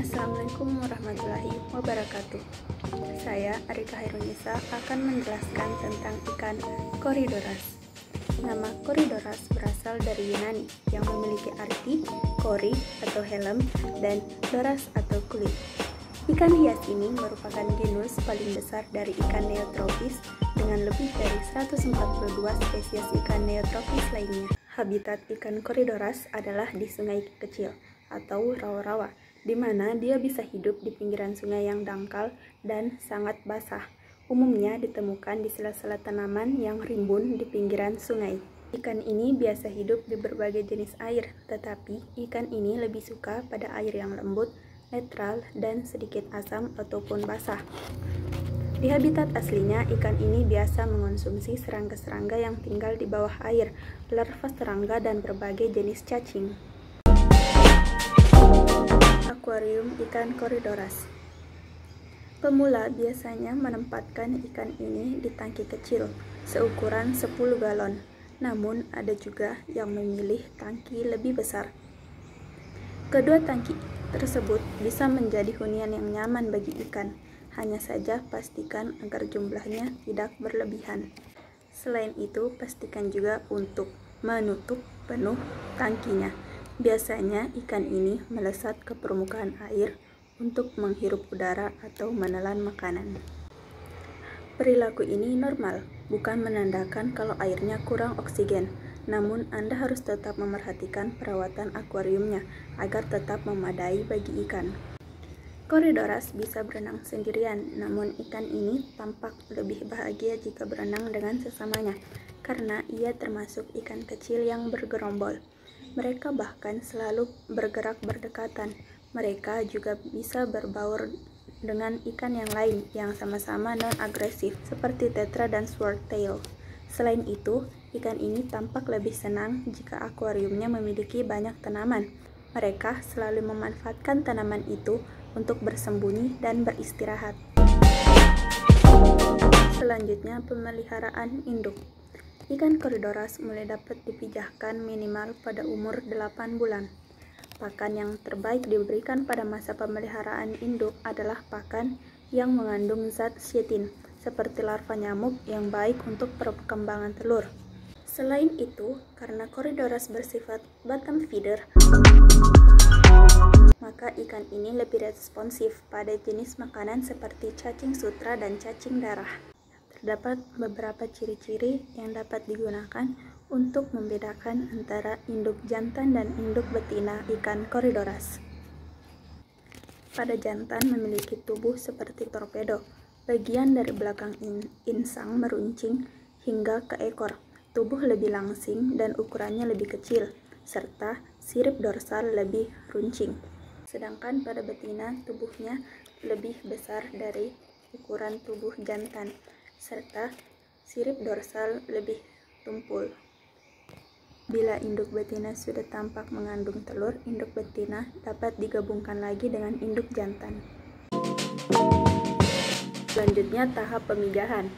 Assalamualaikum warahmatullahi wabarakatuh. Saya Arika Hairunisa akan menjelaskan tentang ikan Corydoras. Nama Corydoras berasal dari Yunani yang memiliki arti kori atau helm dan doras atau kulit. Ikan hias ini merupakan genus paling besar dari ikan neotropis dengan lebih dari 142 spesies ikan neotropis lainnya. Habitat ikan Corydoras adalah di sungai kecil atau rawa-rawa, di mana dia bisa hidup di pinggiran sungai yang dangkal dan sangat basah. Umumnya ditemukan di sela-sela tanaman yang rimbun di pinggiran sungai. Ikan ini biasa hidup di berbagai jenis air, tetapi ikan ini lebih suka pada air yang lembut, netral, dan sedikit asam ataupun basah. Di habitat aslinya, ikan ini biasa mengonsumsi serangga-serangga yang tinggal di bawah air, larva serangga, dan berbagai jenis cacing. Akuarium ikan Corydoras. Pemula biasanya menempatkan ikan ini di tangki kecil seukuran 10 galon, namun ada juga yang memilih tangki lebih besar. Kedua tangki tersebut bisa menjadi hunian yang nyaman bagi ikan, hanya saja pastikan agar jumlahnya tidak berlebihan. Selain itu, pastikan juga untuk menutup penuh tangkinya. Biasanya ikan ini melesat ke permukaan air untuk menghirup udara atau menelan makanan. Perilaku ini normal, bukan menandakan kalau airnya kurang oksigen. Namun Anda harus tetap memerhatikan perawatan akuariumnya agar tetap memadai bagi ikan. Corydoras bisa berenang sendirian, namun ikan ini tampak lebih bahagia jika berenang dengan sesamanya, karena ia termasuk ikan kecil yang bergerombol. Mereka bahkan selalu bergerak berdekatan. Mereka juga bisa berbaur dengan ikan yang lain yang sama-sama non-agresif, seperti tetra dan swordtail. Selain itu, ikan ini tampak lebih senang jika akuariumnya memiliki banyak tanaman. Mereka selalu memanfaatkan tanaman itu untuk bersembunyi dan beristirahat. Selanjutnya, pemeliharaan induk. Ikan Corydoras mulai dapat dipijahkan minimal pada umur 8 bulan. Pakan yang terbaik diberikan pada masa pemeliharaan induk adalah pakan yang mengandung zat chitin, seperti larva nyamuk yang baik untuk perkembangan telur. Selain itu, karena Corydoras bersifat bottom feeder, maka ikan ini lebih responsif pada jenis makanan seperti cacing sutra dan cacing darah. Terdapat beberapa ciri-ciri yang dapat digunakan untuk membedakan antara induk jantan dan induk betina ikan Corydoras. Pada jantan memiliki tubuh seperti torpedo, bagian dari belakang insang meruncing hingga ke ekor, tubuh lebih langsing dan ukurannya lebih kecil, serta sirip dorsal lebih runcing. Sedangkan pada betina tubuhnya lebih besar dari ukuran tubuh jantan, serta sirip dorsal lebih tumpul. Bila induk betina sudah tampak mengandung telur, induk betina dapat digabungkan lagi dengan induk jantan. Selanjutnya, tahap pemijahan.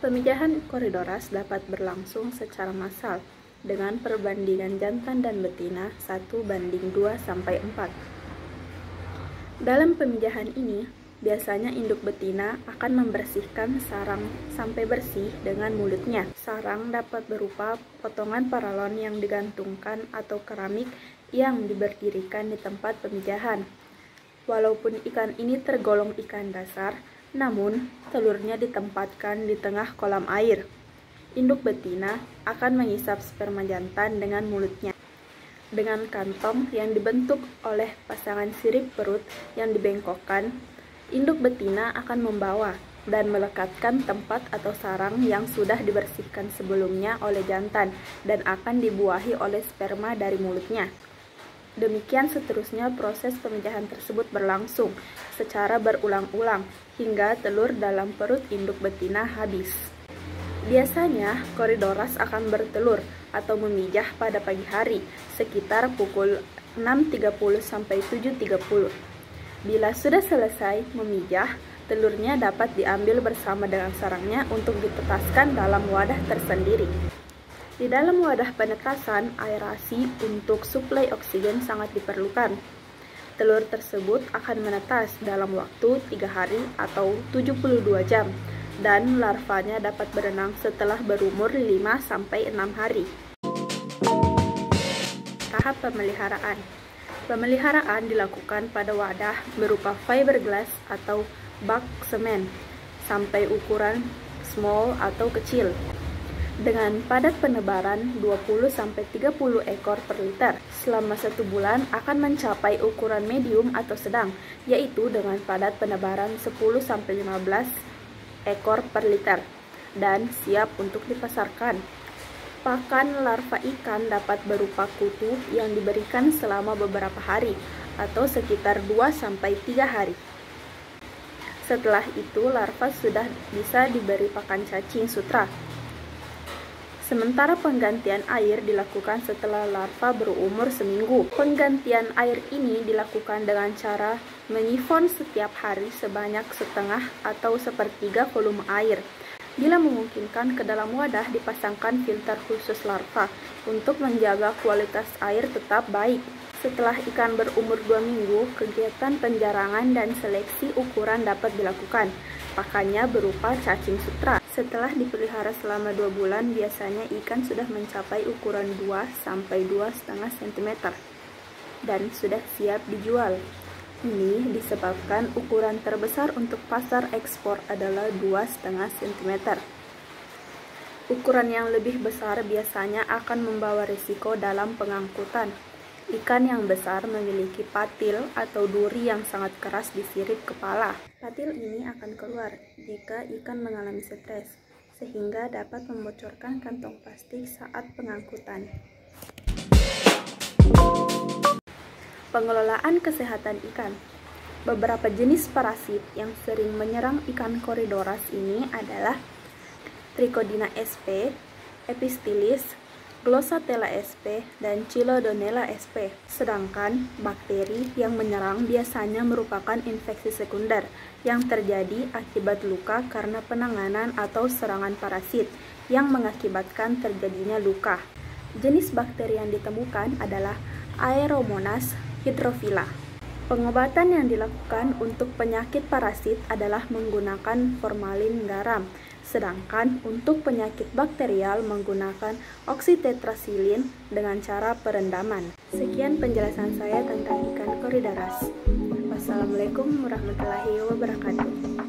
Pemijahan Corydoras dapat berlangsung secara massal dengan perbandingan jantan dan betina 1:2-4. Dalam pemijahan ini, biasanya induk betina akan membersihkan sarang sampai bersih dengan mulutnya. Sarang dapat berupa potongan paralon yang digantungkan atau keramik yang diberdirikan di tempat pemijahan. Walaupun ikan ini tergolong ikan dasar, namun telurnya ditempatkan di tengah kolam air. Induk betina akan mengisap sperma jantan dengan mulutnya. Dengan kantong yang dibentuk oleh pasangan sirip perut yang dibengkokkan, induk betina akan membawa dan melekatkan tempat atau sarang yang sudah dibersihkan sebelumnya oleh jantan dan akan dibuahi oleh sperma dari mulutnya. Demikian seterusnya proses pemijahan tersebut berlangsung secara berulang-ulang hingga telur dalam perut induk betina habis. Biasanya Corydoras akan bertelur atau memijah pada pagi hari sekitar pukul 6.30 sampai 7.30. Bila sudah selesai memijah, telurnya dapat diambil bersama dengan sarangnya untuk ditetaskan dalam wadah tersendiri. Di dalam wadah penetasan, aerasi untuk suplai oksigen sangat diperlukan. Telur tersebut akan menetas dalam waktu 3 hari atau 72 jam, dan larvanya dapat berenang setelah berumur 5-6 hari. Tahap pemeliharaan. Pemeliharaan dilakukan pada wadah berupa fiberglass atau bak semen sampai ukuran small atau kecil, dengan padat penebaran 20-30 ekor per liter. Selama 1 bulan akan mencapai ukuran medium atau sedang, yaitu dengan padat penebaran 10-15 ekor per liter, dan siap untuk dipasarkan. Pakan larva ikan dapat berupa kutu yang diberikan selama beberapa hari, atau sekitar 2-3 hari. Setelah itu, larva sudah bisa diberi pakan cacing sutra. Sementara penggantian air dilakukan setelah larva berumur seminggu. Penggantian air ini dilakukan dengan cara menyifon setiap hari sebanyak setengah atau sepertiga volume air. Bila memungkinkan, ke dalam wadah dipasangkan filter khusus larva untuk menjaga kualitas air tetap baik. Setelah ikan berumur 2 minggu, kegiatan penjarangan dan seleksi ukuran dapat dilakukan. Pakannya berupa cacing sutra. Setelah dipelihara selama 2 bulan, biasanya ikan sudah mencapai ukuran 2-2,5 cm dan sudah siap dijual. Ini disebabkan ukuran terbesar untuk pasar ekspor adalah 2,5 cm. Ukuran yang lebih besar biasanya akan membawa risiko dalam pengangkutan. Ikan yang besar memiliki patil atau duri yang sangat keras di sirip kepala. Patil ini akan keluar jika ikan mengalami stres, sehingga dapat membocorkan kantong plastik saat pengangkutan. Pengelolaan kesehatan ikan. Beberapa jenis parasit yang sering menyerang ikan Corydoras ini adalah Trichodina sp, Epistylis, Glossatella sp, dan Chilodonella sp. Sedangkan bakteri yang menyerang biasanya merupakan infeksi sekunder yang terjadi akibat luka karena penanganan atau serangan parasit yang mengakibatkan terjadinya luka. Jenis bakteri yang ditemukan adalah Aeromonas hydrophila. Pengobatan yang dilakukan untuk penyakit parasit adalah menggunakan formalin garam. Sedangkan untuk penyakit bakterial menggunakan oksitetrasilin dengan cara perendaman. Sekian penjelasan saya tentang ikan Corydoras. Wassalamualaikum warahmatullahi wabarakatuh.